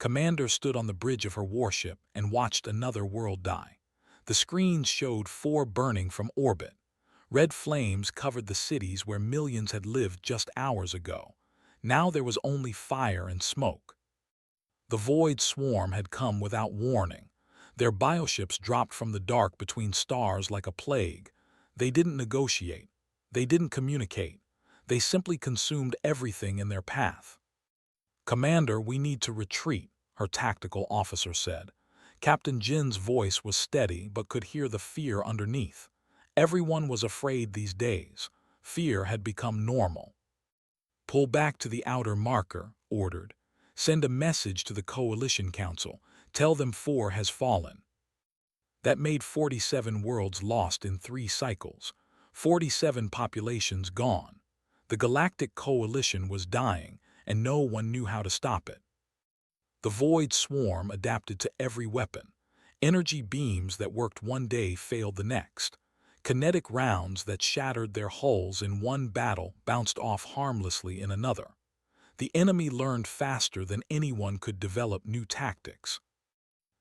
Commander stood on the bridge of her warship and watched another world die. The screens showed four burning from orbit. Red flames covered the cities where millions had lived just hours ago. Now there was only fire and smoke. The Void Swarm had come without warning. Their bioships dropped from the dark between stars like a plague. They didn't negotiate. They didn't communicate. They simply consumed everything in their path. "Commander, we need to retreat," her tactical officer said. Captain Jin's voice was steady but could hear the fear underneath. Everyone was afraid these days. Fear had become normal. "Pull back to the outer marker," ordered. "Send a message to the Coalition Council. Tell them 4 has fallen." That made 47 worlds lost in 3 cycles. 47 populations gone. The Galactic Coalition was dying, and no one knew how to stop it. The Void Swarm adapted to every weapon. Energy beams that worked one day failed the next. Kinetic rounds that shattered their hulls in one battle bounced off harmlessly in another. The enemy learned faster than anyone could develop new tactics.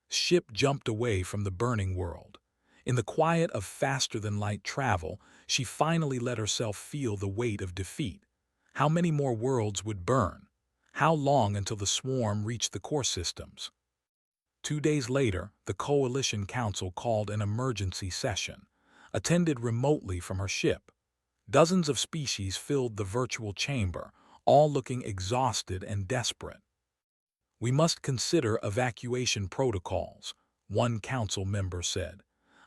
Ship jumped away from the burning world. In the quiet of faster-than-light travel, she finally let herself feel the weight of defeat. How many more worlds would burn? How long until the swarm reached the core systems? 2 days later, the Coalition Council called an emergency session, attended remotely from her ship. Dozens of species filled the virtual chamber, all looking exhausted and desperate. "We must consider evacuation protocols," one council member said.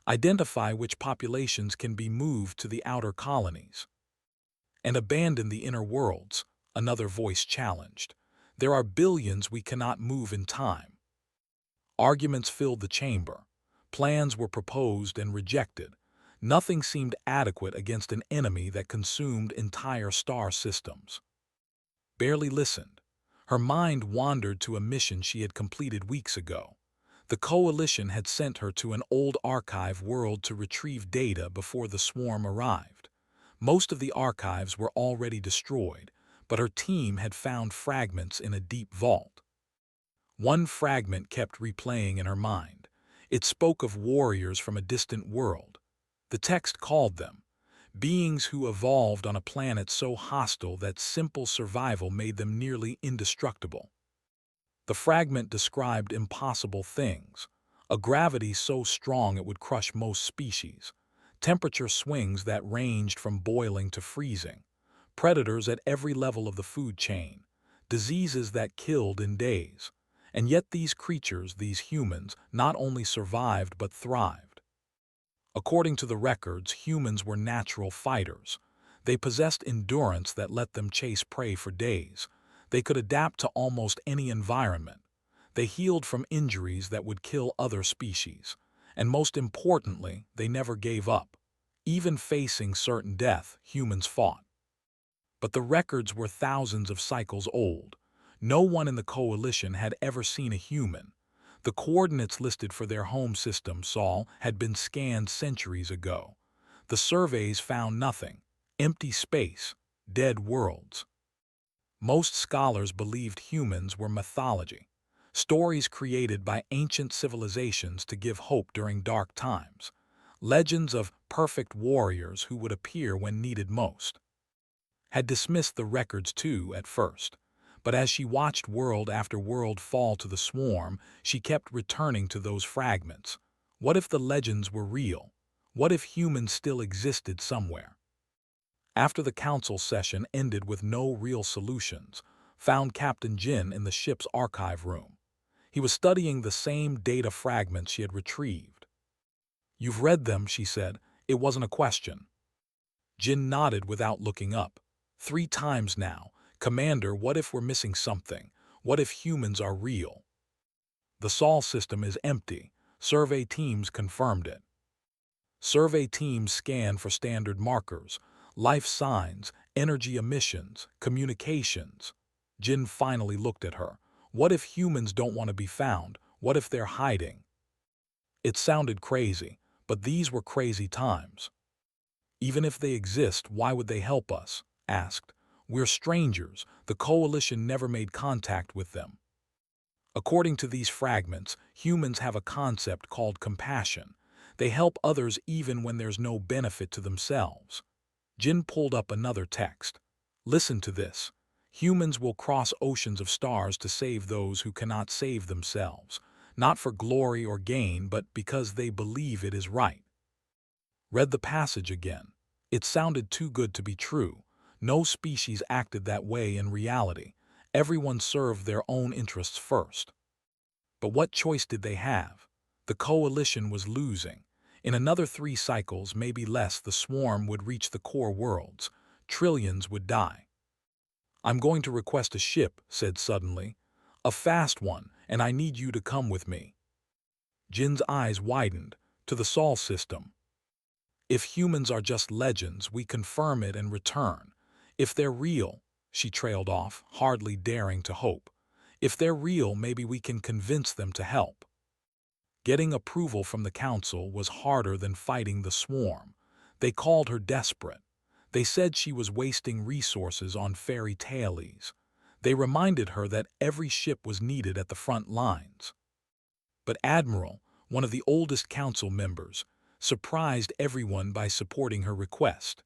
"Identify which populations can be moved to the outer colonies." "And abandon the inner worlds," another voice challenged. "There are billions we cannot move in time." Arguments filled the chamber. Plans were proposed and rejected. Nothing seemed adequate against an enemy that consumed entire star systems. Barely listened. Her mind wandered to a mission she had completed weeks ago. The Coalition had sent her to an old archive world to retrieve data before the swarm arrived. Most of the archives were already destroyed, but her team had found fragments in a deep vault. One fragment kept replaying in her mind. It spoke of warriors from a distant world. The text called them beings who evolved on a planet so hostile that simple survival made them nearly indestructible. The fragment described impossible things: a gravity so strong it would crush most species, temperature swings that ranged from boiling to freezing, predators at every level of the food chain, diseases that killed in days. And yet these creatures, these humans, not only survived but thrived. According to the records, humans were natural fighters. They possessed endurance that let them chase prey for days. They could adapt to almost any environment. They healed from injuries that would kill other species. And most importantly, they never gave up. Even facing certain death, humans fought. But the records were thousands of cycles old. No one in the Coalition had ever seen a human. The coordinates listed for their home system, Sol, had been scanned centuries ago. The surveys found nothing: empty space, dead worlds. Most scholars believed humans were mythology, stories created by ancient civilizations to give hope during dark times, legends of perfect warriors who would appear when needed most. Had dismissed the records too at first. But as she watched world after world fall to the swarm, she kept returning to those fragments. What if the legends were real? What if humans still existed somewhere? After the council session ended with no real solutions, found Captain Jin in the ship's archive room. He was studying the same data fragments she had retrieved. "You've read them," she said. "It wasn't a question." Jin nodded without looking up. "3 times now. Commander, what if we're missing something? What if humans are real?" "The Sol system is empty." Survey teams confirmed it. Survey teams scanned for standard markers, life signs, energy emissions, communications. Jin finally looked at her. "What if humans don't want to be found? What if they're hiding?" It sounded crazy, but these were crazy times. "Even if they exist, why would they help us?" asked. "We're strangers. The Coalition never made contact with them." According to these fragments, humans have a concept called compassion. They help others even when there's no benefit to themselves. Jin pulled up another text. Listen to this. Humans will cross oceans of stars to save those who cannot save themselves, not for glory or gain, but because they believe it is right. Read the passage again. It sounded too good to be true. No species acted that way in reality. Everyone served their own interests first. But what choice did they have? The coalition was losing. In another 3 cycles, maybe less, the swarm would reach the core worlds. Trillions would die. I'm going to request a ship, said suddenly. A fast one, and I need you to come with me. Jin's eyes widened. To the Sol system. If humans are just legends, we confirm it and return. If they're real, she trailed off, hardly daring to hope. If they're real, maybe we can convince them to help. Getting approval from the council was harder than fighting the swarm. They called her desperate. They said she was wasting resources on fairy tailies. They reminded her that every ship was needed at the front lines. But Admiral, one of the oldest council members, surprised everyone by supporting her request.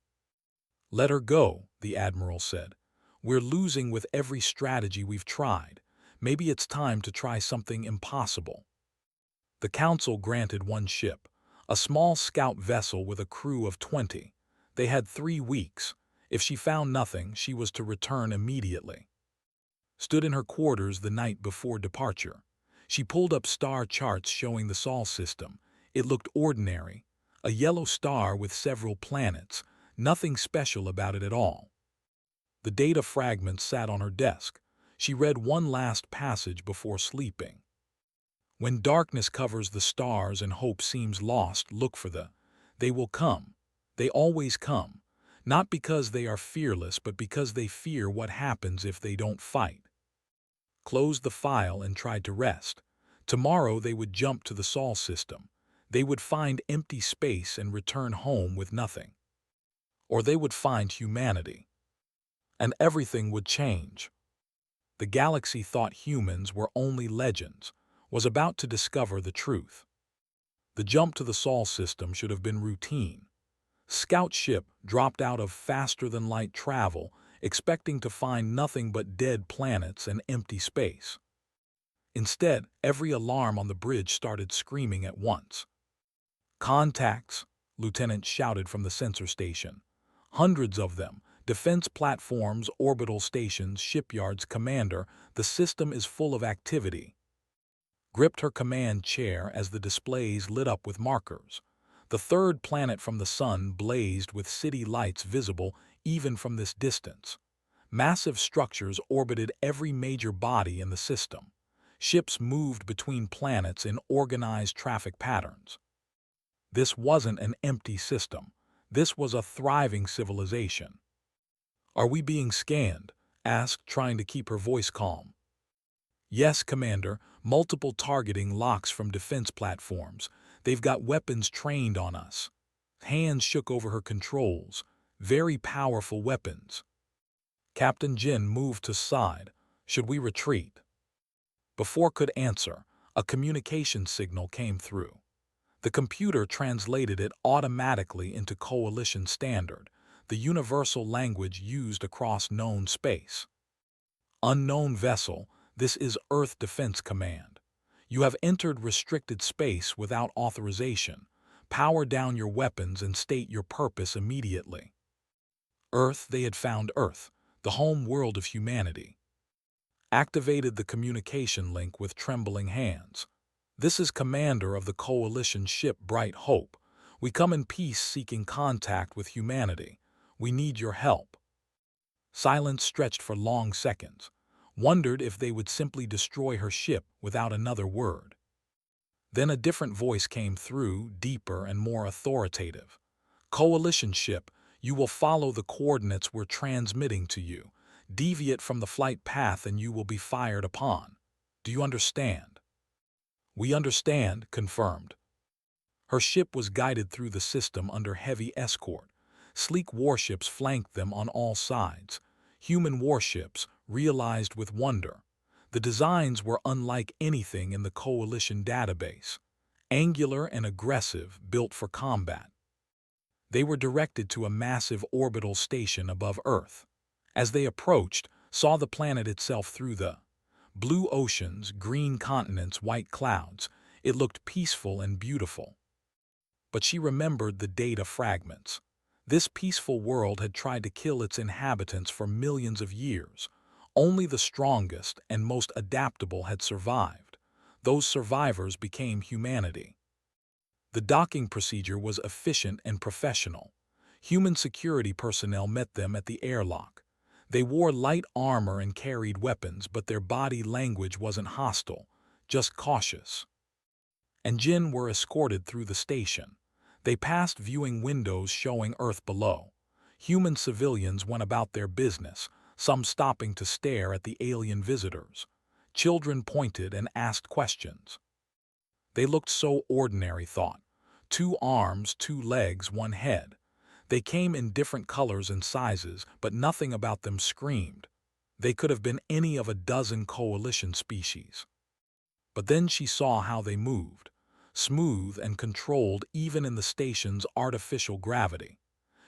Let her go, the Admiral said. We're losing with every strategy we've tried. Maybe it's time to try something impossible. The council granted one ship, a small scout vessel with a crew of 20. They had 3 weeks. If she found nothing, she was to return immediately. Stood in her quarters the night before departure. She pulled up star charts showing the Sol system. It looked ordinary, a yellow star with several planets, nothing special about it at all. The data fragments sat on her desk. She read one last passage before sleeping. When darkness covers the stars and hope seems lost, look for they will come. They always come, not because they are fearless, but because they fear what happens if they don't fight. Closed the file and tried to rest. Tomorrow they would jump to the Sol system. They would find empty space and return home with nothing. Or they would find humanity. And everything would change. The galaxy thought humans were only legends, was about to discover the truth. The jump to the Sol system should have been routine. Scout ship dropped out of faster-than-light travel, expecting to find nothing but dead planets and empty space. Instead, every alarm on the bridge started screaming at once. Contacts, Lieutenant shouted from the sensor station. Hundreds of them. Defense platforms, orbital stations, shipyards. Commander, the system is full of activity. Gripped her command chair as the displays lit up with markers. The 3rd planet from the sun blazed with city lights visible even from this distance. Massive structures orbited every major body in the system. Ships moved between planets in organized traffic patterns. This wasn't an empty system. This was a thriving civilization. Are we being scanned? Asked, trying to keep her voice calm. Yes, Commander. Multiple targeting locks from defense platforms. They've got weapons trained on us. Hands shook over her controls. Very powerful weapons. Captain Jin moved to side. Should we retreat? Before could answer, a communication signal came through. The computer translated it automatically into Coalition Standard, the universal language used across known space. Unknown vessel, this is Earth Defense Command. You have entered restricted space without authorization. Power down your weapons and state your purpose immediately. Earth, they had found Earth, the home world of humanity. Activated the communication link with trembling hands. This is Commander of the Coalition ship Bright Hope. We come in peace seeking contact with humanity. We need your help. Silence stretched for long seconds. Wondered if they would simply destroy her ship without another word. Then a different voice came through, deeper and more authoritative. Coalition ship, you will follow the coordinates we're transmitting to you. Deviate from the flight path and you will be fired upon. Do you understand? We understand, confirmed. Her ship was guided through the system under heavy escort. Sleek warships flanked them on all sides. Human warships, realized with wonder. The designs were unlike anything in the Coalition database, angular and aggressive, built for combat. They were directed to a massive orbital station above Earth. As they approached, saw the planet itself through the blue oceans, green continents, white clouds. It looked peaceful and beautiful. But she remembered the data fragments. This peaceful world had tried to kill its inhabitants for millions of years. Only the strongest and most adaptable had survived. Those survivors became humanity. The docking procedure was efficient and professional. Human security personnel met them at the airlock. They wore light armor and carried weapons, but their body language wasn't hostile, just cautious. And Jin were escorted through the station. They passed viewing windows showing Earth below. Human civilians went about their business, some stopping to stare at the alien visitors. Children pointed and asked questions. They looked so ordinary, thought. 2 arms, 2 legs, 1 head. They came in different colors and sizes, but nothing about them screamed. They could have been any of a dozen Coalition species. But then she saw how they moved, smooth and controlled even in the station's artificial gravity.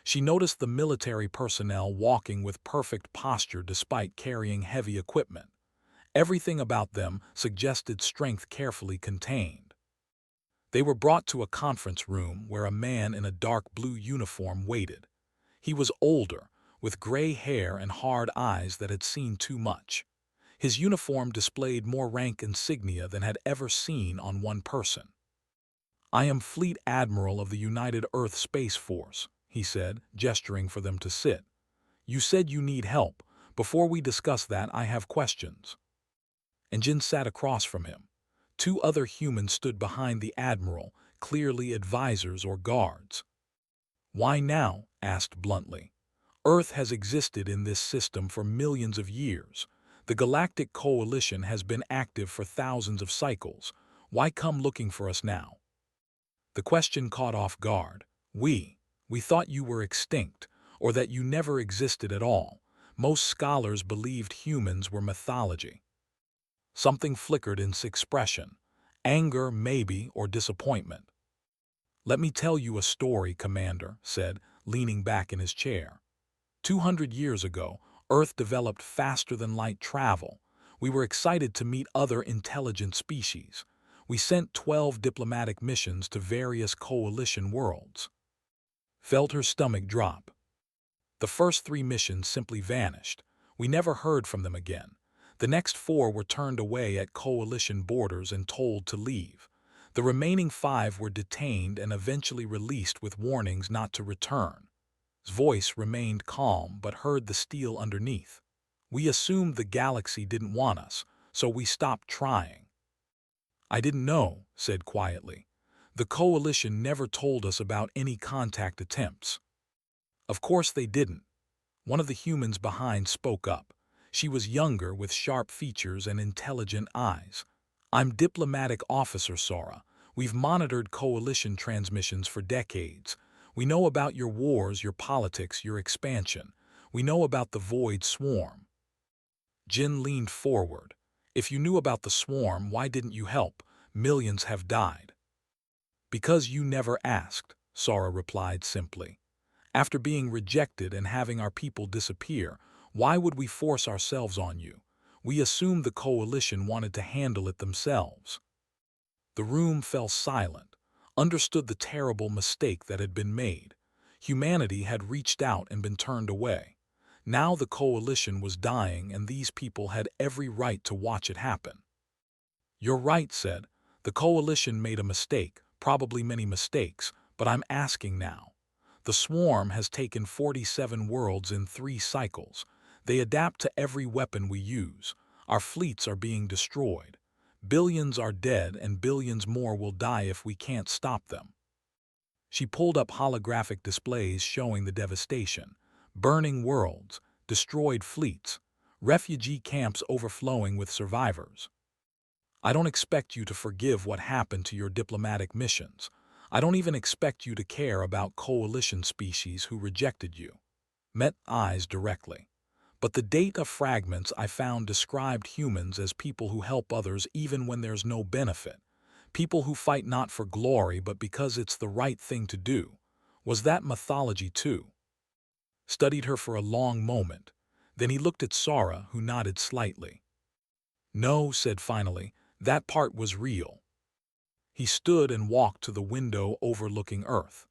She noticed the military personnel walking with perfect posture despite carrying heavy equipment. Everything about them suggested strength carefully contained. They were brought to a conference room where a man in a dark blue uniform waited. He was older, with gray hair and hard eyes that had seen too much. His uniform displayed more rank insignia than had ever seen on one person. "I am Fleet Admiral of the United Earth Space Force," he said, gesturing for them to sit. "You said you need help. Before we discuss that, I have questions." And Jin sat across from him. 2 other humans stood behind the Admiral, clearly advisors or guards. "Why now?" asked bluntly. "Earth has existed in this system for millions of years. The Galactic Coalition has been active for thousands of cycles. Why come looking for us now?" The question caught off guard. We thought you were extinct, or that you never existed at all. Most scholars believed humans were mythology." Something flickered in his expression. Anger, maybe, or disappointment. "Let me tell you a story," Commander said, leaning back in his chair. 200 years ago, Earth developed faster than light travel. We were excited to meet other intelligent species. We sent 12 diplomatic missions to various Coalition worlds. Felt her stomach drop. The first 3 missions simply vanished. We never heard from them again. The next 4 were turned away at Coalition borders and told to leave. The remaining 5 were detained and eventually released with warnings not to return. His voice remained calm but heard the steel underneath. "We assumed the galaxy didn't want us, so we stopped trying." "I didn't know," said quietly. "The Coalition never told us about any contact attempts." "Of course they didn't." One of the humans behind spoke up. She was younger, with sharp features and intelligent eyes. "I'm Diplomatic Officer Sora. We've monitored Coalition transmissions for decades. We know about your wars, your politics, your expansion. We know about the Void Swarm." Jin leaned forward. "If you knew about the swarm, why didn't you help? Millions have died." "Because you never asked," Sora replied simply. "After being rejected and having our people disappear, why would we force ourselves on you? We assumed the Coalition wanted to handle it themselves." The room fell silent, understood the terrible mistake that had been made. Humanity had reached out and been turned away. Now the Coalition was dying, and these people had every right to watch it happen. "You're right," said. "The Coalition made a mistake, probably many mistakes, but I'm asking now. The swarm has taken 47 worlds in 3 cycles. They adapt to every weapon we use. Our fleets are being destroyed. Billions are dead, and billions more will die if we can't stop them." She pulled up holographic displays showing the devastation. Burning worlds, destroyed fleets, refugee camps overflowing with survivors. "I don't expect you to forgive what happened to your diplomatic missions. I don't even expect you to care about Coalition species who rejected you." Met eyes directly. But the data fragments I found described humans as people who help others even when there's no benefit. People who fight not for glory but because it's the right thing to do. Was that mythology too? Studied her for a long moment. Then he looked at Sara, who nodded slightly. No, said finally, that part was real. He stood and walked to the window overlooking Earth.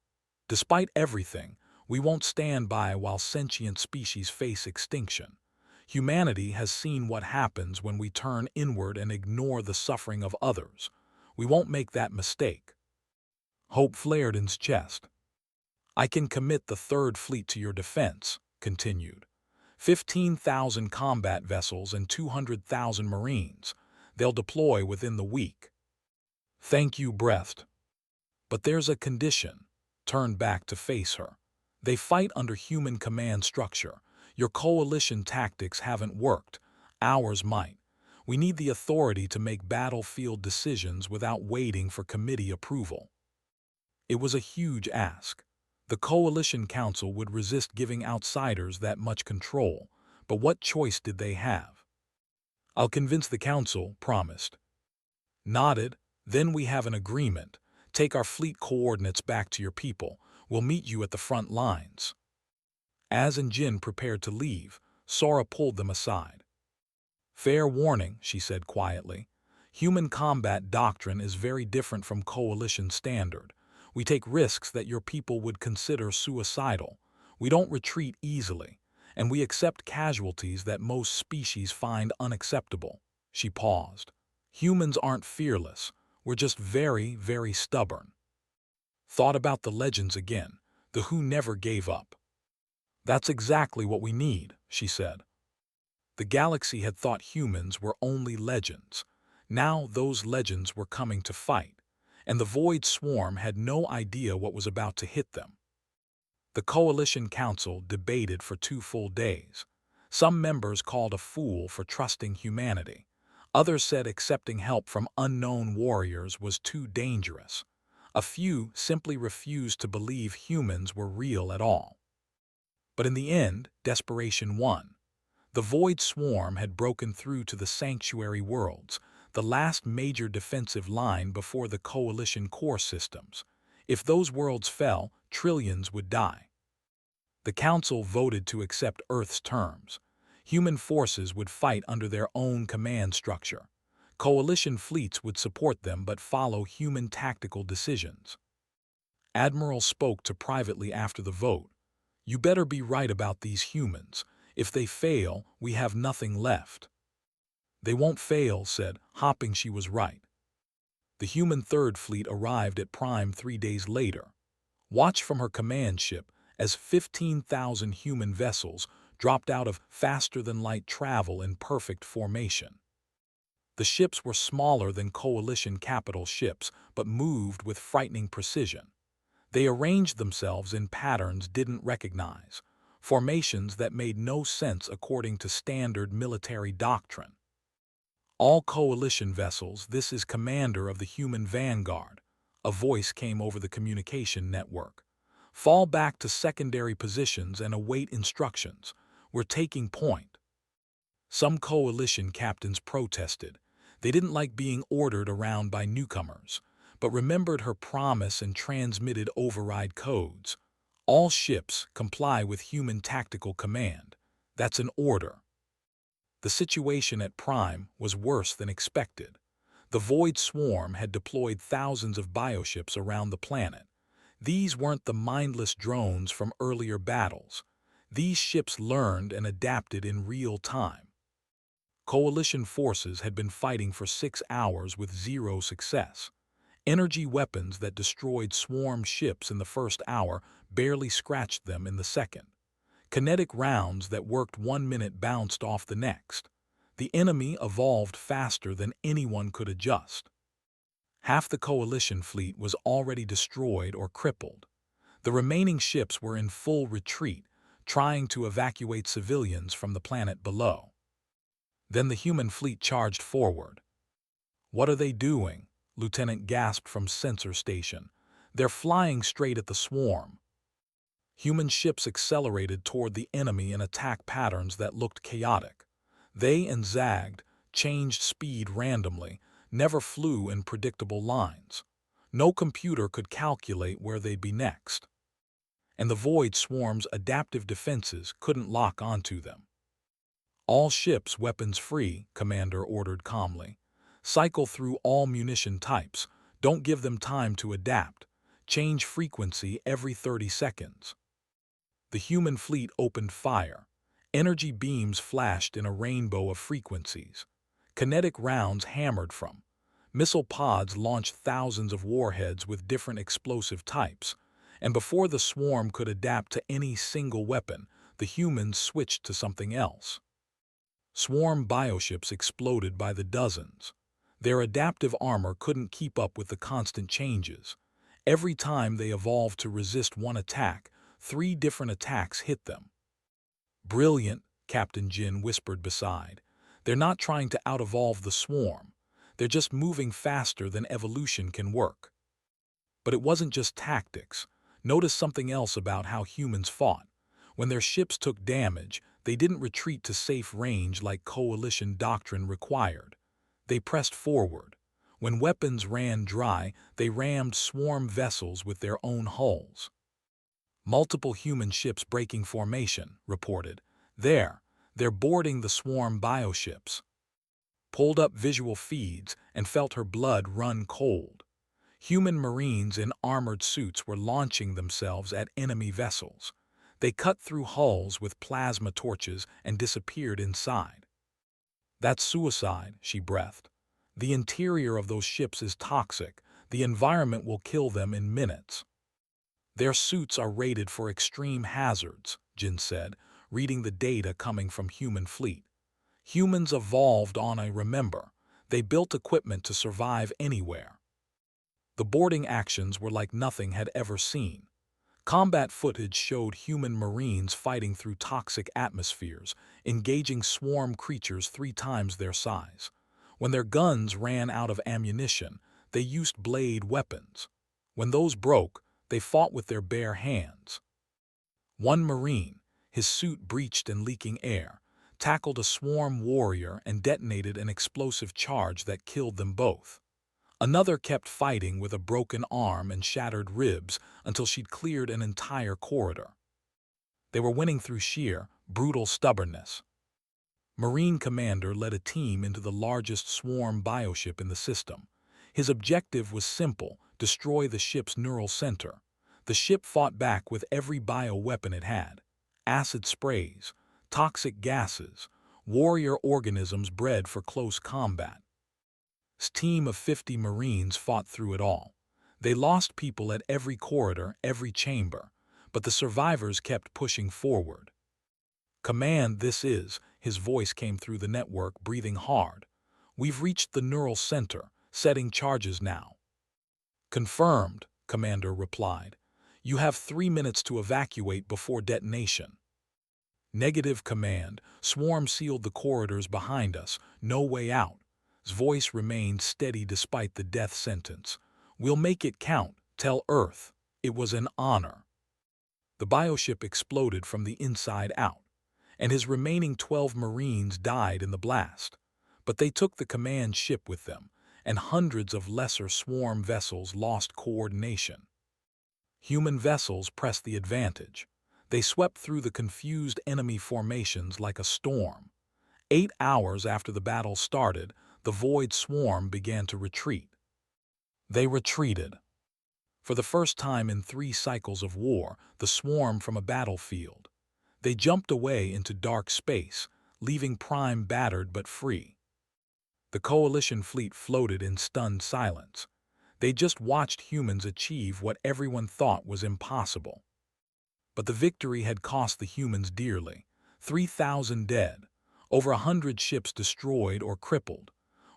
Despite everything, we won't stand by while sentient species face extinction. Humanity has seen what happens when we turn inward and ignore the suffering of others. We won't make that mistake. Hope flared in his chest. I can commit the Third Fleet to your defense, continued. 15,000 combat vessels and 200,000 Marines. They'll deploy within the week. Thank you, breathed. But there's a condition. Turned back to face her. They fight under human command structure. Your coalition tactics haven't worked. Ours might. We need the authority to make battlefield decisions without waiting for committee approval. It was a huge ask. The Coalition Council would resist giving outsiders that much control, but what choice did they have? I'll convince the Council, promised. Nodded. Then we have an agreement. Take our fleet coordinates back to your people. We'll meet you at the front lines. Az and Jin prepared to leave. Sora pulled them aside. Fair warning, she said quietly. Human combat doctrine is very different from coalition standard. We take risks that your people would consider suicidal. We don't retreat easily, and we accept casualties that most species find unacceptable. She paused. Humans aren't fearless. We're just very, very stubborn. Thought about the legends again, the who never gave up. That's exactly what we need, she said. The galaxy had thought humans were only legends. Now those legends were coming to fight, and the Void Swarm had no idea what was about to hit them. The Coalition Council debated for 2 full days. Some members called a fool for trusting humanity. Others said accepting help from unknown warriors was too dangerous. A few simply refused to believe humans were real at all. But in the end, desperation won. The Void Swarm had broken through to the Sanctuary Worlds, the last major defensive line before the Coalition core systems. If those worlds fell, trillions would die. The Council voted to accept Earth's terms. Human forces would fight under their own command structure. Coalition fleets would support them but follow human tactical decisions. Admiral spoke to privately after the vote. You better be right about these humans. If they fail, we have nothing left. They won't fail, said, hoping she was right. The human Third Fleet arrived at Prime 3 days later. Watched from her command ship as 15,000 human vessels dropped out of faster-than-light travel in perfect formation. The ships were smaller than Coalition capital ships, but moved with frightening precision. They arranged themselves in patterns didn't recognize, formations that made no sense according to standard military doctrine. All Coalition vessels, this is Commander of the Human Vanguard. A voice came over the communication network. Fall back to secondary positions and await instructions. We're taking point. Some Coalition captains protested. They didn't like being ordered around by newcomers, but remembered her promise and transmitted override codes. All ships comply with human tactical command. That's an order. The situation at Prime was worse than expected. The Void Swarm had deployed thousands of bioships around the planet. These weren't the mindless drones from earlier battles. These ships learned and adapted in real time. Coalition forces had been fighting for 6 hours with zero success. Energy weapons that destroyed swarm ships in the first hour barely scratched them in the second. Kinetic rounds that worked 1 minute bounced off the next. The enemy evolved faster than anyone could adjust. Half the Coalition fleet was already destroyed or crippled. The remaining ships were in full retreat, trying to evacuate civilians from the planet below. Then the human fleet charged forward. What are they doing? Lieutenant gasped from sensor station. They're flying straight at the swarm. Human ships accelerated toward the enemy in attack patterns that looked chaotic. They and zagged, changed speed randomly, never flew in predictable lines. No computer could calculate where they'd be next. And the Void Swarm's adaptive defenses couldn't lock onto them. "All ships weapons-free," Commander ordered calmly. "Cycle through all munition types. Don't give them time to adapt. Change frequency every 30 seconds." The human fleet opened fire. Energy beams flashed in a rainbow of frequencies. Kinetic rounds hammered from. Missile pods launched thousands of warheads with different explosive types. And before the swarm could adapt to any single weapon, the humans switched to something else. Swarm bioships exploded by the dozens. Their adaptive armor couldn't keep up with the constant changes. Every time they evolved to resist one attack, 3 different attacks hit them. "Brilliant," Captain Jin whispered beside. "They're not trying to out-evolve the swarm. They're just moving faster than evolution can work." But it wasn't just tactics. Notice something else about how humans fought. When their ships took damage, they didn't retreat to safe range like coalition doctrine required. They pressed forward. When weapons ran dry, they rammed swarm vessels with their own hulls. "Multiple human ships breaking formation," reported. They're boarding the swarm bioships." Pulled up visual feeds and felt her blood run cold. Human Marines in armored suits were launching themselves at enemy vessels. They cut through hulls with plasma torches and disappeared inside. "That's suicide," she breathed. "The interior of those ships is toxic. The environment will kill them in minutes." "Their suits are rated for extreme hazards," Jin said, reading the data coming from human fleet. "Humans evolved on a remember. They built equipment to survive anywhere." The boarding actions were like nothing had ever seen. Combat footage showed human Marines fighting through toxic atmospheres, engaging swarm creatures 3 times their size. When their guns ran out of ammunition, they used blade weapons. When those broke, they fought with their bare hands. One Marine, his suit breached and leaking air, tackled a swarm warrior and detonated an explosive charge that killed them both. Another kept fighting with a broken arm and shattered ribs until she'd cleared an entire corridor. They were winning through sheer, brutal stubbornness. Marine Commander led a team into the largest swarm bioship in the system. His objective was simple: destroy the ship's neural center. The ship fought back with every bioweapon it had. Acid sprays, toxic gases, warrior organisms bred for close combat. His team of 50 Marines fought through it all. They lost people at every corridor, every chamber, but the survivors kept pushing forward. "Command, this is," his voice came through the network, breathing hard. "We've reached the neural center, setting charges now." "Confirmed," Commander replied. "You have 3 minutes to evacuate before detonation." "Negative, Command. Swarm sealed the corridors behind us. No way out." His voice remained steady despite the death sentence. "We'll make it count. Tell Earth. It was an honor." The bioship exploded from the inside out, and his remaining 12 Marines died in the blast. But they took the command ship with them, and hundreds of lesser swarm vessels lost coordination. Human vessels pressed the advantage. They swept through the confused enemy formations like a storm. 8 hours after the battle started, the Void Swarm began to retreat. They retreated. For the first time in 3 cycles of war, the swarm from a battlefield. They jumped away into dark space, leaving Prime battered but free. The Coalition fleet floated in stunned silence. They just watched humans achieve what everyone thought was impossible. But the victory had cost the humans dearly. 3,000 dead, over 100 ships destroyed or crippled.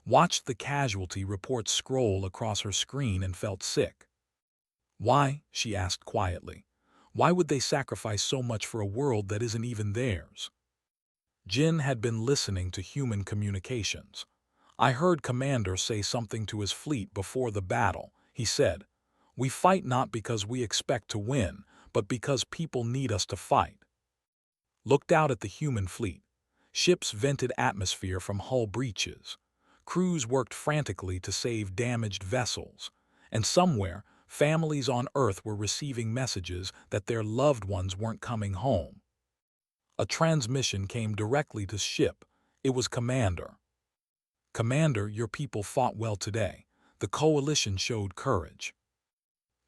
Watched the casualty reports scroll across her screen and felt sick. "Why?" she asked quietly. "Why would they sacrifice so much for a world that isn't even theirs?" Jin had been listening to human communications. "I heard Commander say something to his fleet before the battle," he said. "We fight not because we expect to win, but because people need us to fight. Looked out at the human fleet. Ships vented atmosphere from hull breaches. Crews worked frantically to save damaged vessels. And somewhere, families on Earth were receiving messages that their loved ones weren't coming home. A transmission came directly to ship. It was Commander. "Commander, your people fought well today. The coalition showed courage."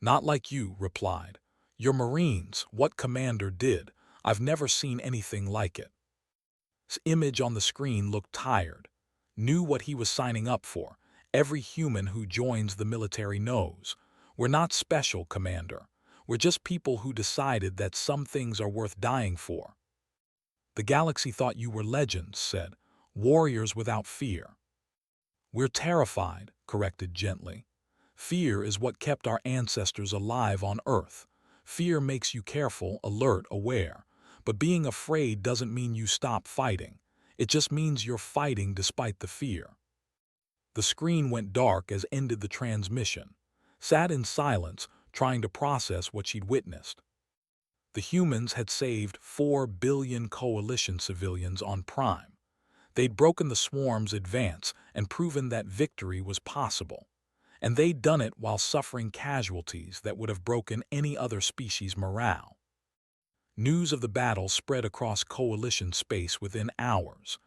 "Not like you," replied. "Your Marines, what Commander did, I've never seen anything like it." His image on the screen looked tired. Knew what he was signing up for. Every human who joins the military knows. We're not special, Commander. We're just people who decided that some things are worth dying for. "The galaxy thought you were legends," said. "Warriors without fear." "We're terrified," corrected gently. "Fear is what kept our ancestors alive on Earth. Fear makes you careful, alert, aware. But being afraid doesn't mean you stop fighting. It just means you're fighting despite the fear." The screen went dark as ended the transmission. Sat in silence, trying to process what she'd witnessed. The humans had saved 4 billion coalition civilians on Prime. They'd broken the swarm's advance and proven that victory was possible. And they'd done it while suffering casualties that would have broken any other species' morale. News of the battle spread across coalition space within hours.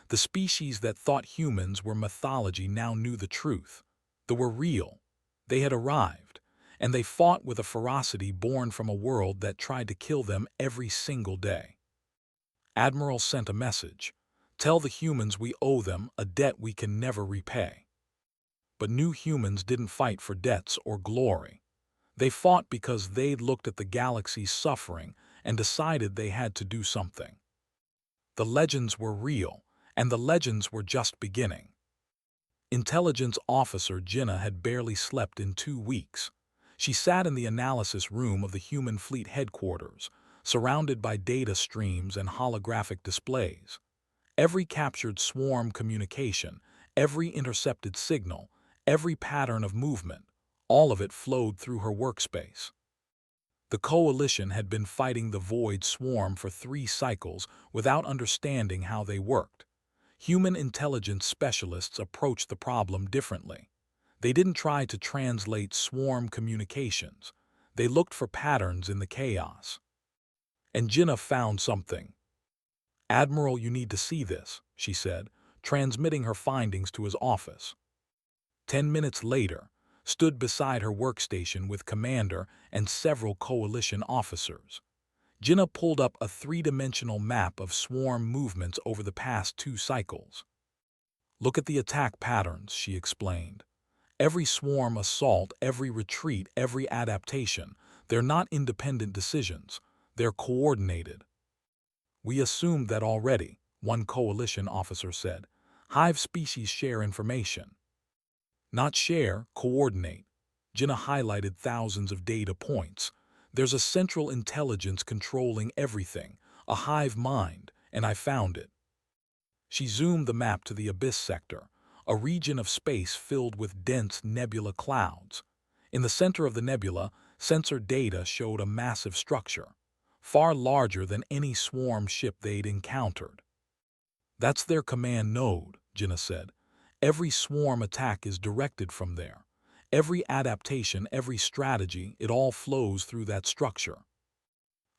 The species that thought humans were mythology now knew the truth. They were real. They had arrived. And they fought with a ferocity born from a world that tried to kill them every single day. Admiral sent a message. "Tell the humans we owe them a debt we can never repay." But new humans didn't fight for debts or glory. They fought because they'd looked at the galaxy's suffering and decided they had to do something. The legends were real, and the legends were just beginning. Intelligence Officer Jinnah had barely slept in 2 weeks. She sat in the analysis room of the human fleet headquarters, surrounded by data streams and holographic displays. Every captured swarm communication, every intercepted signal, every pattern of movement, all of it flowed through her workspace. The coalition had been fighting the void swarm for 3 cycles without understanding how they worked. Human intelligence specialists approached the problem differently. They didn't try to translate swarm communications. They looked for patterns in the chaos. And Jinnah found something. "Admiral, you need to see this," she said, transmitting her findings to his office. 10 minutes later, stood beside her workstation with Commander and several coalition officers. Jinnah pulled up a 3-dimensional map of swarm movements over the past 2 cycles. "Look at the attack patterns," she explained. "Every swarm assault, every retreat, every adaptation, they're not independent decisions. They're coordinated." "We assumed that already," one coalition officer said. "Hive species share information." "Not share, coordinate." Jinnah highlighted thousands of data points. "There's a central intelligence controlling everything, a hive mind, and I found it." She zoomed the map to the Abyss sector, a region of space filled with dense nebula clouds. In the center of the nebula, sensor data showed a massive structure, far larger than any swarm ship they'd encountered. "That's their command node," Jinnah said. "Every swarm attack is directed from there. Every adaptation, every strategy, it all flows through that structure."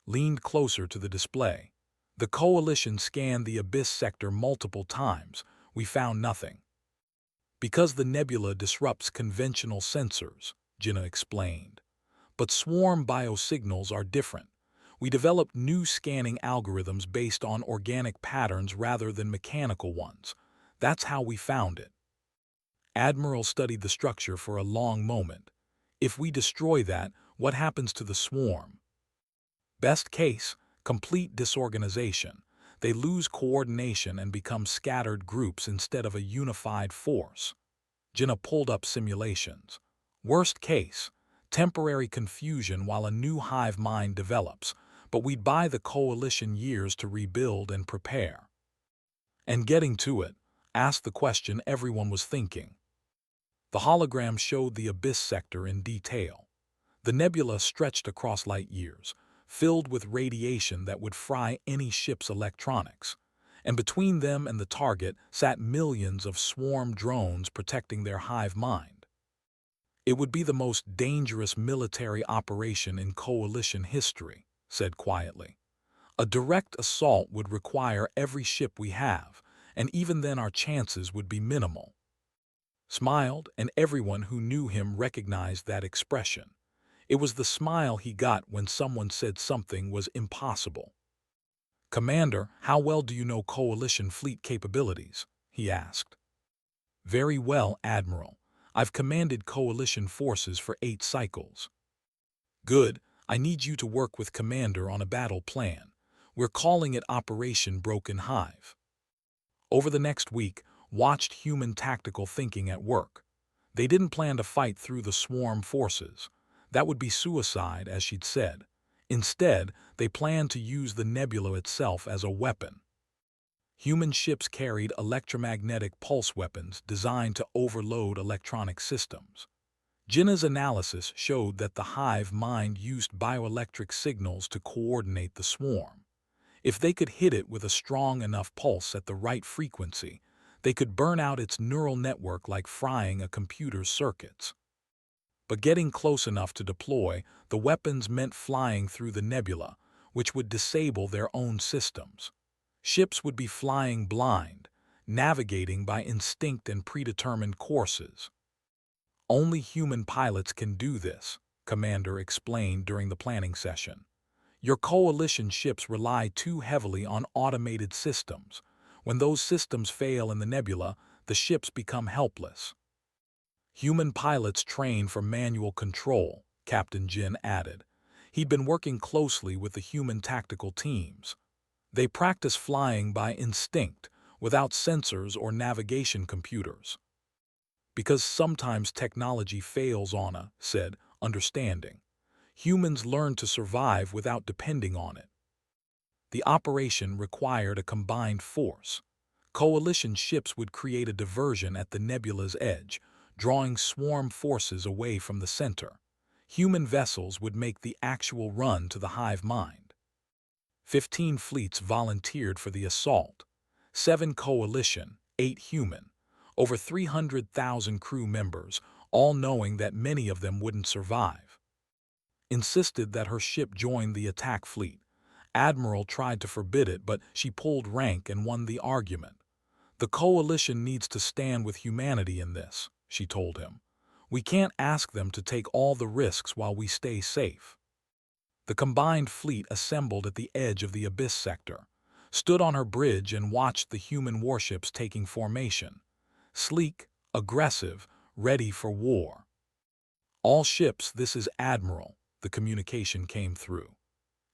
Leaned closer to the display. "The coalition scanned the Abyss sector multiple times. We found nothing." "Because the nebula disrupts conventional sensors," Jinnah explained. "But swarm biosignals are different. We developed new scanning algorithms based on organic patterns rather than mechanical ones. That's how we found it." Admiral studied the structure for a long moment. "If we destroy that, what happens to the swarm?" "Best case, complete disorganization. They lose coordination and become scattered groups instead of a unified force." Jinnah pulled up simulations. "Worst case, temporary confusion while a new hive mind develops, but we'd buy the coalition years to rebuild and prepare." And getting to it, asked the question everyone was thinking. The hologram showed the Abyss sector in detail. The nebula stretched across light years, filled with radiation that would fry any ship's electronics. And between them and the target sat millions of swarm drones protecting their hive mind. It would be the most dangerous military operation in Coalition history, said quietly. A direct assault would require every ship we have, and even then our chances would be minimal. Smiled, and everyone who knew him recognized that expression. It was the smile he got when someone said something was impossible. "Commander, how well do you know Coalition fleet capabilities?" he asked. "Very well, Admiral. I've commanded Coalition forces for 8 cycles." "Good. I need you to work with Commander on a battle plan. We're calling it Operation Broken Hive." Over the next week, watched human tactical thinking at work. They didn't plan to fight through the swarm forces. That would be suicide, as she'd said. Instead, they planned to use the nebula itself as a weapon. Human ships carried electromagnetic pulse weapons designed to overload electronic systems. Jinnah's analysis showed that the hive mind used bioelectric signals to coordinate the swarm. If they could hit it with a strong enough pulse at the right frequency, they could burn out its neural network like frying a computer's circuits. But getting close enough to deploy the weapons meant flying through the nebula, which would disable their own systems. Ships would be flying blind, navigating by instinct and predetermined courses. "Only human pilots can do this," Commander explained during the planning session. "Your Coalition ships rely too heavily on automated systems. When those systems fail in the nebula, the ships become helpless." "Human pilots train for manual control," Captain Jin added. He'd been working closely with the human tactical teams. "They practice flying by instinct, without sensors or navigation computers." "Because sometimes technology fails on us," said, understanding. "Humans learn to survive without depending on it." The operation required a combined force. Coalition ships would create a diversion at the nebula's edge, drawing swarm forces away from the center. Human vessels would make the actual run to the hive mind. 15 fleets volunteered for the assault. 7 Coalition, 8 human. Over 300,000 crew members, all knowing that many of them wouldn't survive. Insisted that her ship join the attack fleet. Admiral tried to forbid it, but she pulled rank and won the argument. "The Coalition needs to stand with humanity in this," she told him. "We can't ask them to take all the risks while we stay safe." The combined fleet assembled at the edge of the Abyss sector, stood on her bridge and watched the human warships taking formation. Sleek, aggressive, ready for war. "All ships, this is Admiral," the communication came through.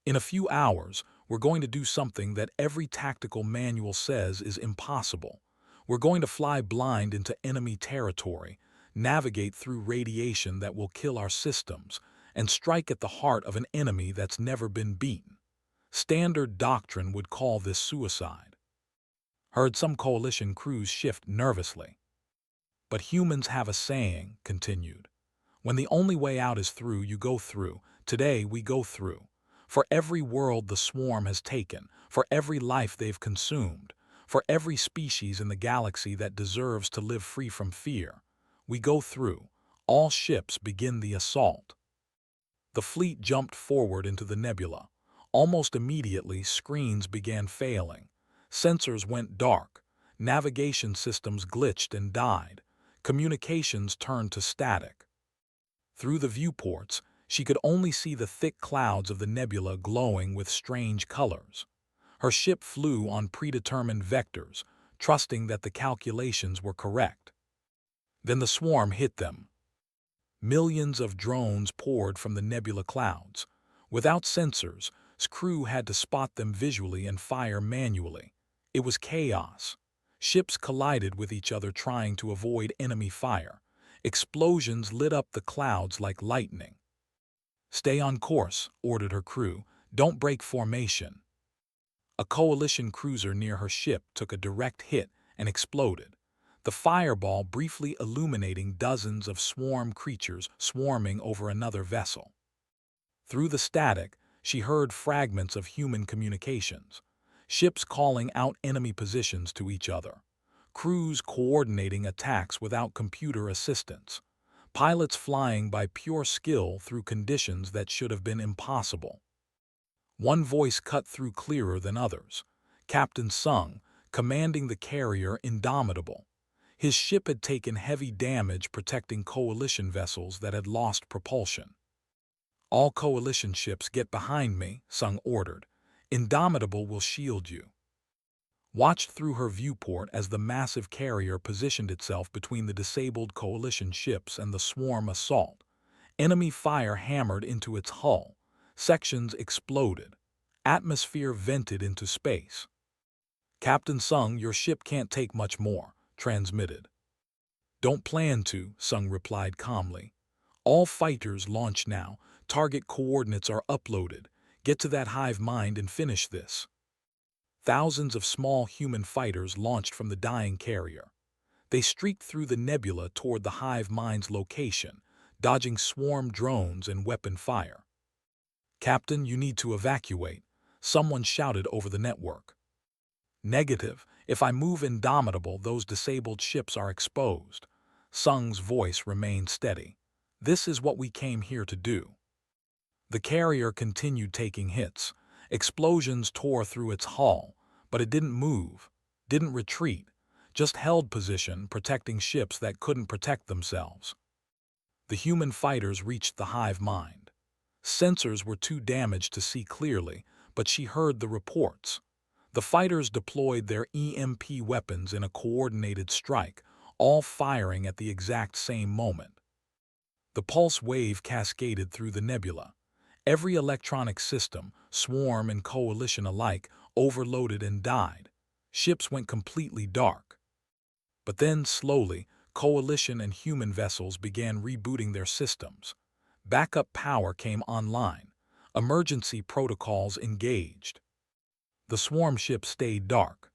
"In a few hours, we're going to do something that every tactical manual says is impossible. We're going to fly blind into enemy territory, navigate through radiation that will kill our systems, and strike at the heart of an enemy that's never been beaten. Standard doctrine would call this suicide." Heard some Coalition crews shift nervously. "But humans have a saying," continued. "When the only way out is through, you go through. Today we go through. For every world the swarm has taken, for every life they've consumed, for every species in the galaxy that deserves to live free from fear, we go through. All ships begin the assault." The fleet jumped forward into the nebula. Almost immediately, screens began failing. Sensors went dark. Navigation systems glitched and died. Communications turned to static. Through the viewports, she could only see the thick clouds of the nebula glowing with strange colors. Her ship flew on predetermined vectors, trusting that the calculations were correct. Then the swarm hit them. Millions of drones poured from the nebula clouds. Without sensors, crew had to spot them visually and fire manually. It was chaos. Ships collided with each other trying to avoid enemy fire. Explosions lit up the clouds like lightning. "Stay on course," ordered her crew. "Don't break formation." A Coalition cruiser near her ship took a direct hit and exploded, the fireball briefly illuminating dozens of swarm creatures swarming over another vessel. Through the static, She heard fragments of human communications, ships calling out enemy positions to each other, crews coordinating attacks without computer assistance, pilots flying by pure skill through conditions that should have been impossible. One voice cut through clearer than others, Captain Sung, commanding the carrier Indomitable. His ship had taken heavy damage protecting coalition vessels that had lost propulsion. "All coalition ships get behind me," Sung ordered. "Indomitable will shield you." Watched through her viewport as the massive carrier positioned itself between the disabled coalition ships and the swarm assault. Enemy fire hammered into its hull. Sections exploded. Atmosphere vented into space. "Captain Sung, your ship can't take much more," transmitted. "Don't plan to," Sung replied calmly. "All fighters launch now. Target coordinates are uploaded. Get to that hive mind and finish this." Thousands of small human fighters launched from the dying carrier. They streaked through the nebula toward the hive mind's location, dodging swarm drones and weapon fire. "Captain, you need to evacuate," someone shouted over the network. "Negative. If I move Indomitable, those disabled ships are exposed." Sung's voice remained steady. "This is what we came here to do." The carrier continued taking hits. Explosions tore through its hull, but it didn't move, didn't retreat, just held position, protecting ships that couldn't protect themselves. The human fighters reached the hive mind. Sensors were too damaged to see clearly, but she heard the reports. The fighters deployed their EMP weapons in a coordinated strike, all firing at the exact same moment. The pulse wave cascaded through the nebula. Every electronic system, swarm and coalition alike, overloaded and died. Ships went completely dark. But then, slowly, coalition and human vessels began rebooting their systems. Backup power came online. Emergency protocols engaged. The swarm ship stayed dark.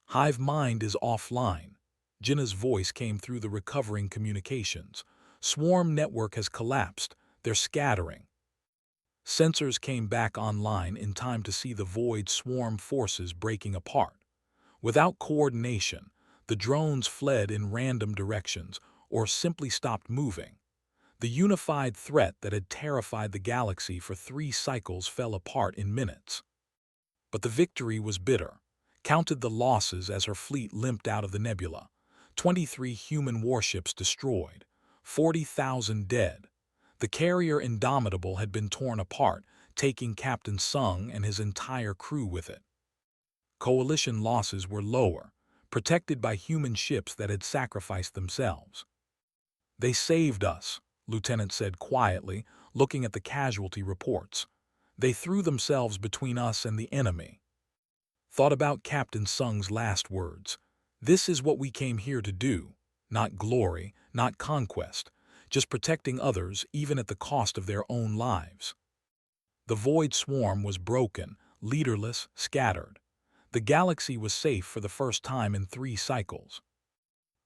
"Hive mind is offline." Jinna's voice came through the recovering communications. "Swarm network has collapsed. They're scattering." Sensors came back online in time to see the void swarm forces breaking apart. Without coordination, the drones fled in random directions or simply stopped moving. The unified threat that had terrified the galaxy for 3 cycles fell apart in minutes. But the victory was bitter. Counted the losses as her fleet limped out of the nebula. 23 human warships destroyed, 40,000 dead. The carrier Indomitable had been torn apart, taking Captain Sung and his entire crew with it. Coalition losses were lower, protected by human ships that had sacrificed themselves. "They saved us," Lieutenant said quietly, looking at the casualty reports. "They threw themselves between us and the enemy." Thought about Captain Sung's last words. "This is what we came here to do. Not glory, not conquest. Just protecting others even at the cost of their own lives." The void swarm was broken, leaderless, scattered. The galaxy was safe for the first time in 3 cycles.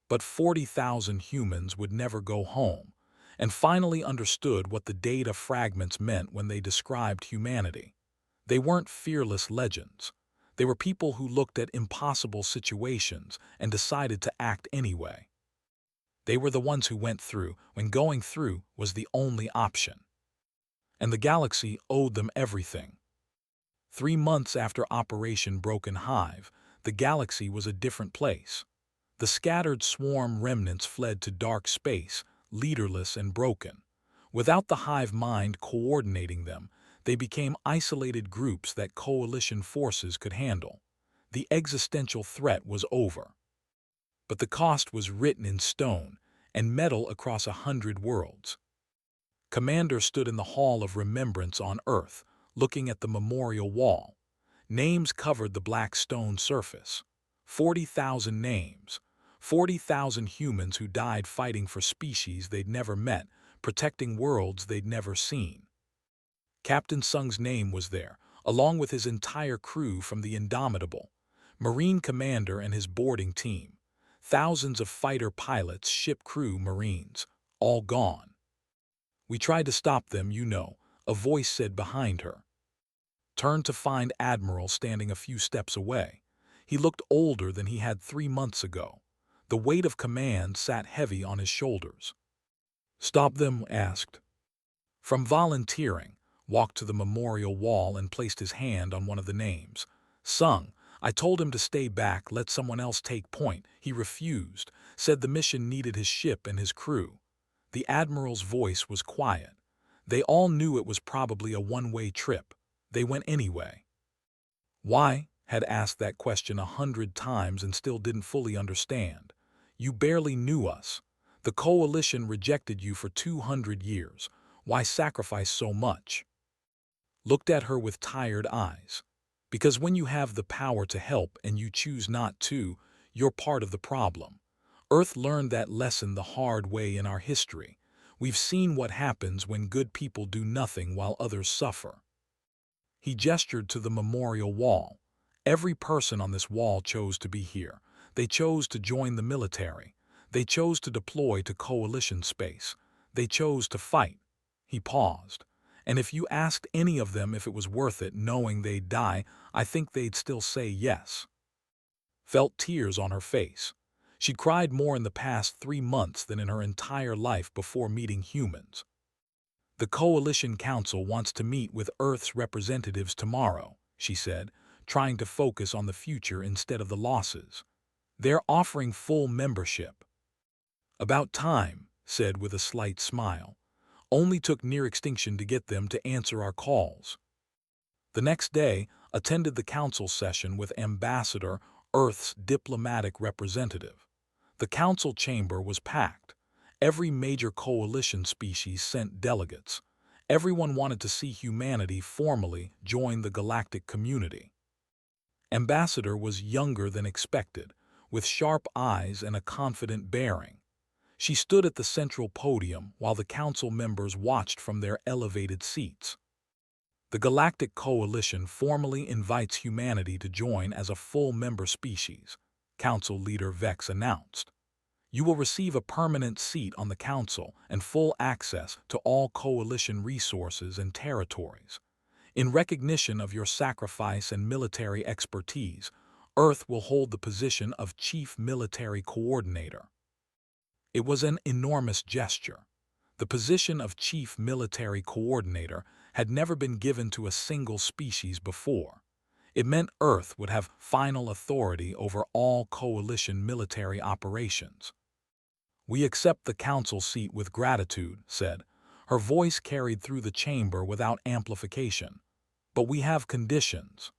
But 40,000 humans would never go home, and finally understood what the data fragments meant when they described humanity. They weren't fearless legends. They were people who looked at impossible situations and decided to act anyway. They were the ones who went through when going through was the only option. And the galaxy owed them everything. 3 months after Operation Broken Hive, the galaxy was a different place. The scattered swarm remnants fled to dark space, leaderless and broken. Without the hive mind coordinating them, they became isolated groups that coalition forces could handle. The existential threat was over. But the cost was written in stone and metal across 100 worlds. Commander stood in the Hall of Remembrance on Earth, looking at the memorial wall. Names covered the black stone surface. 40,000 names. 40,000 humans who died fighting for species they'd never met, protecting worlds they'd never seen. Captain Sung's name was there, along with his entire crew from the Indomitable, Marine Commander and his boarding team. Thousands of fighter pilots, ship crew, Marines, all gone. "We tried to stop them, you know," a voice said behind her. turned to find Admiral standing a few steps away. He looked older than he had 3 months ago. The weight of command sat heavy on his shoulders. "Stop them?" asked. From volunteering, walked to the memorial wall and placed his hand on one of the names. "Sung, I told him to stay back, let someone else take point. He refused, said the mission needed his ship and his crew." The Admiral's voice was quiet. They all knew it was probably a one-way trip. They went anyway. Why? Had asked that question 100 times and still didn't fully understand. "You barely knew us. The Coalition rejected you for 200 years. Why sacrifice so much?" Looked at her with tired eyes. "Because when you have the power to help and you choose not to, you're part of the problem. Earth learned that lesson the hard way in our history. We've seen what happens when good people do nothing while others suffer." He gestured to the memorial wall. Every person on this wall chose to be here. They chose to join the military. They chose to deploy to Coalition space. They chose to fight. He paused. "And if you asked any of them if it was worth it knowing they'd die, I think they'd still say yes." Felt tears on her face. She'd cried more in the past 3 months than in her entire life before meeting humans. "The Coalition Council wants to meet with Earth's representatives tomorrow," she said, trying to focus on the future instead of the losses. "They're offering full membership." "About time," said with a slight smile. "Only took near extinction to get them to answer our calls." The next day, attended the council session with Ambassador, Earth's diplomatic representative. The council chamber was packed. Every major coalition species sent delegates. Everyone wanted to see humanity formally join the galactic community. Ambassador was younger than expected, with sharp eyes and a confident bearing. She stood at the central podium while the council members watched from their elevated seats. "The Galactic Coalition formally invites humanity to join as a full member species," Council Leader Vex announced. "You will receive a permanent seat on the Council and full access to all Coalition resources and territories. In recognition of your sacrifice and military expertise, Earth will hold the position of Chief Military Coordinator." It was an enormous gesture. The position of Chief Military Coordinator had never been given to a single species before. It meant Earth would have final authority over all Coalition military operations. "We accept the council seat with gratitude," said. Her voice carried through the chamber without amplification. "But we have conditions."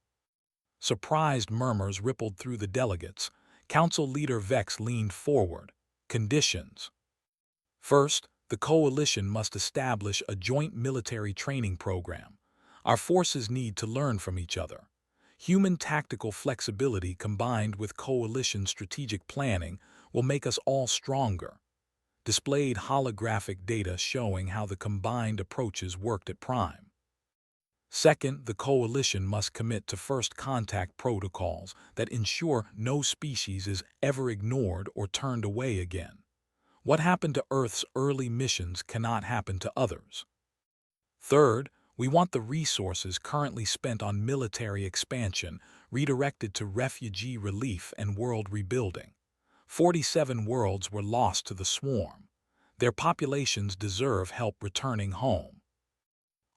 Surprised murmurs rippled through the delegates. Council Leader Vex leaned forward. "Conditions. First, the Coalition must establish a joint military training program. Our forces need to learn from each other. Human tactical flexibility combined with Coalition strategic planning will make us all stronger." Displayed holographic data showing how the combined approaches worked at Prime. Second, the Coalition must commit to first contact protocols that ensure no species is ever ignored or turned away again. What happened to Earth's early missions cannot happen to others. Third, we want the resources currently spent on military expansion redirected to refugee relief and world rebuilding. 47 worlds were lost to the swarm. Their populations deserve help returning home.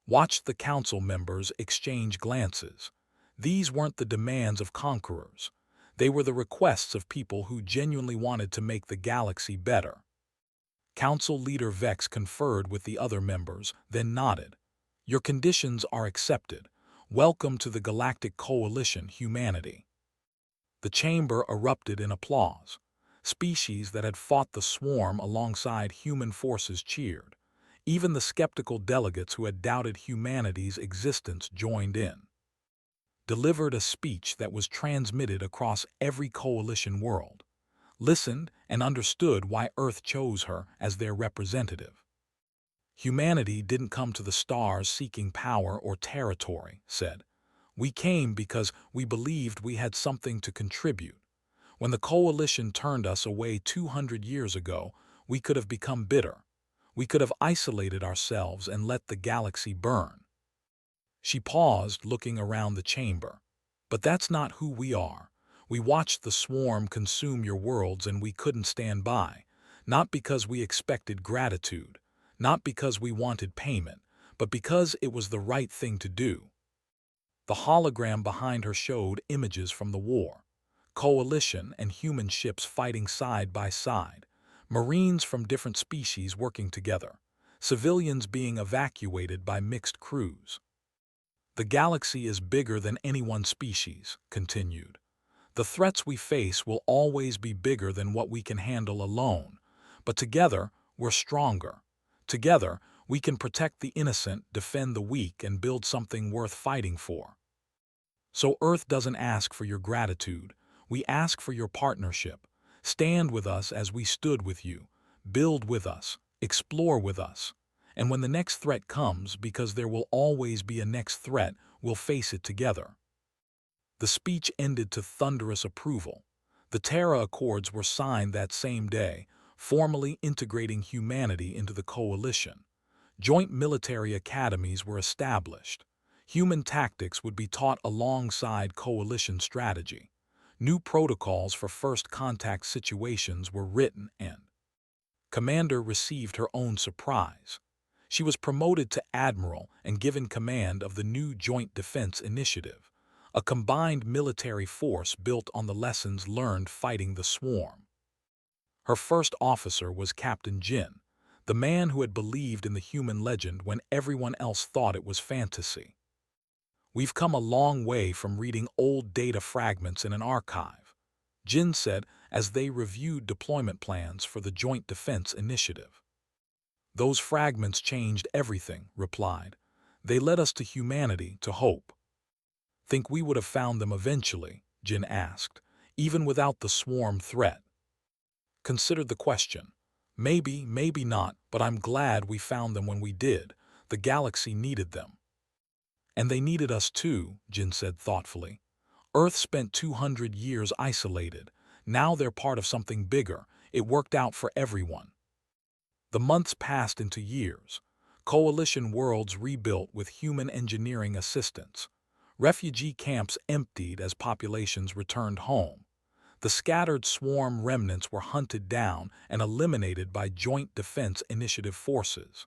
Watched the council members exchange glances. These weren't the demands of conquerors. They were the requests of people who genuinely wanted to make the galaxy better. Council Leader Vex conferred with the other members, then nodded. "Your conditions are accepted. Welcome to the Galactic Coalition, humanity." The chamber erupted in applause. Species that had fought the swarm alongside human forces cheered. Even the skeptical delegates who had doubted humanity's existence joined in. Delivered a speech that was transmitted across every Coalition world. Listened and understood why Earth chose her as their representative. "Humanity didn't come to the stars seeking power or territory," said. "We came because we believed we had something to contribute. When the Coalition turned us away 200 years ago, we could have become bitter. We could have isolated ourselves and let the galaxy burn." She paused, looking around the chamber. But that's not who we are. We watched the swarm consume your worlds and we couldn't stand by. Not because we expected gratitude, not because we wanted payment, but because it was the right thing to do. The hologram behind her showed images from the war. Coalition and human ships fighting side by side. Marines from different species working together. Civilians being evacuated by mixed crews. The galaxy is bigger than any one species, continued. The threats we face will always be bigger than what we can handle alone. But together, we're stronger. Together, we can protect the innocent, defend the weak, and build something worth fighting for. So Earth doesn't ask for your gratitude. We ask for your partnership. Stand with us as we stood with you. Build with us. Explore with us. And when the next threat comes, because there will always be a next threat, we'll face it together. The speech ended to thunderous approval. The Terra Accords were signed that same day, formally integrating humanity into the coalition. Joint military academies were established. Human tactics would be taught alongside coalition strategy. New protocols for first contact situations were written and Commander received her own surprise. She was promoted to Admiral and given command of the new Joint Defense Initiative, a combined military force built on the lessons learned fighting the swarm. Her first officer was Captain Jin, the man who had believed in the human legend when everyone else thought it was fantasy. We've come a long way from reading old data fragments in an archive, Jin said as they reviewed deployment plans for the Joint Defense Initiative. Those fragments changed everything, replied. They led us to humanity, to hope. Think we would have found them eventually, Jin asked, even without the swarm threat. Considered the question. Maybe, maybe not, but I'm glad we found them when we did. The galaxy needed them. And they needed us too, Jin said thoughtfully. Earth spent 200 years isolated. Now they're part of something bigger. It worked out for everyone. The months passed into years. Coalition worlds rebuilt with human engineering assistance. Refugee camps emptied as populations returned home. The scattered swarm remnants were hunted down and eliminated by Joint Defense Initiative forces.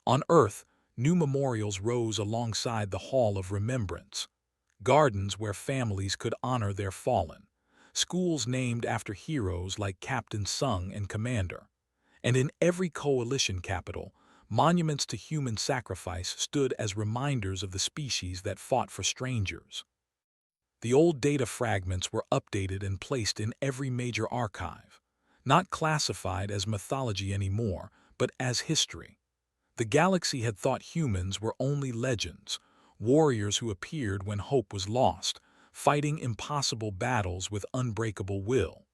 On Earth, new memorials rose alongside the Hall of Remembrance. Gardens where families could honor their fallen. Schools named after heroes like Captain Sung and Commander. And in every coalition capital, monuments to human sacrifice stood as reminders of the species that fought for strangers. The old data fragments were updated and placed in every major archive, not classified as mythology anymore, but as history. The galaxy had thought humans were only legends, warriors who appeared when hope was lost, fighting impossible battles with unbreakable will.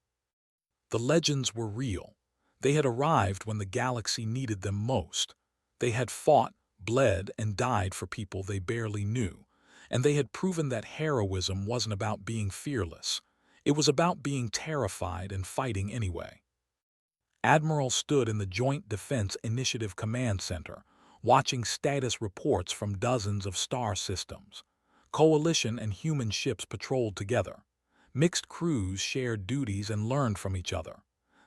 The legends were real. They had arrived when the galaxy needed them most. They had fought, bled, and died for people they barely knew, and they had proven that heroism wasn't about being fearless. It was about being terrified and fighting anyway. Admiral stood in the Joint Defense Initiative Command Center, watching status reports from dozens of star systems. Coalition and human ships patrolled together. Mixed crews shared duties and learned from each other.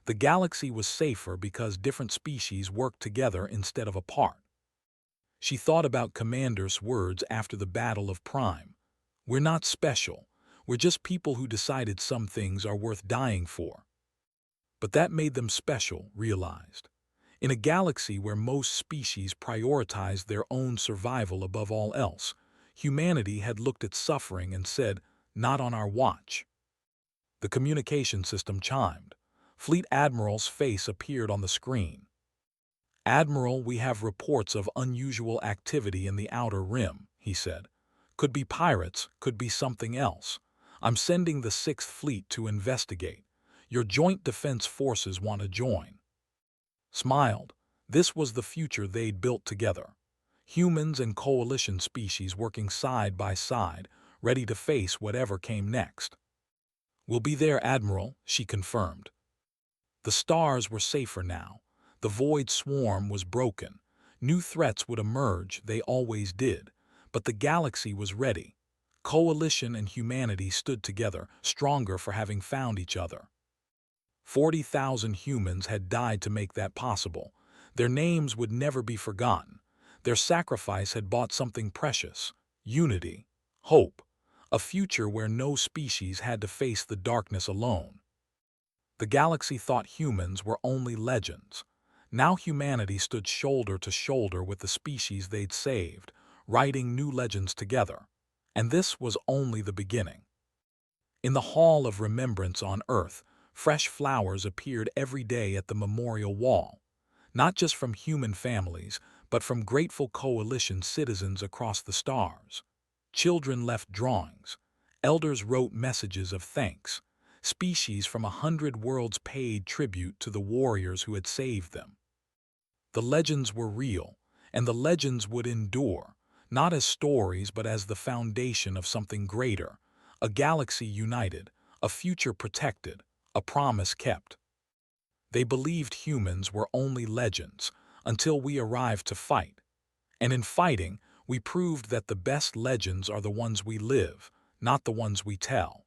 The galaxy was safer because different species worked together instead of apart. She thought about Commander's words after the Battle of Prime. We're not special. We're just people who decided some things are worth dying for. But that made them special, realized. In a galaxy where most species prioritized their own survival above all else, humanity had looked at suffering and said, "Not on our watch." The communication system chimed. Fleet Admiral's face appeared on the screen. "Admiral, we have reports of unusual activity in the Outer Rim," he said. "Could be pirates, could be something else. I'm sending the 6th Fleet to investigate. Your joint defense forces want to join." Smiled. This was the future they'd built together. Humans and coalition species working side by side, ready to face whatever came next. "We'll be there, Admiral," she confirmed. The stars were safer now. The void swarm was broken. New threats would emerge, they always did. But the galaxy was ready. Coalition and humanity stood together, stronger for having found each other. 40,000 humans had died to make that possible. Their names would never be forgotten. Their sacrifice had bought something precious: unity, hope, a future where no species had to face the darkness alone. The galaxy thought humans were only legends. Now humanity stood shoulder to shoulder with the species they'd saved, writing new legends together. And this was only the beginning. In the Hall of Remembrance on Earth, fresh flowers appeared every day at the memorial wall, not just from human families, but from grateful coalition citizens across the stars. Children left drawings. Elders wrote messages of thanks. Species from 100 worlds paid tribute to the warriors who had saved them. The legends were real, and the legends would endure, not as stories but as the foundation of something greater: a galaxy united, a future protected, a promise kept. They believed humans were only legends until we arrived to fight. And in fighting, we proved that the best legends are the ones we live, not the ones we tell.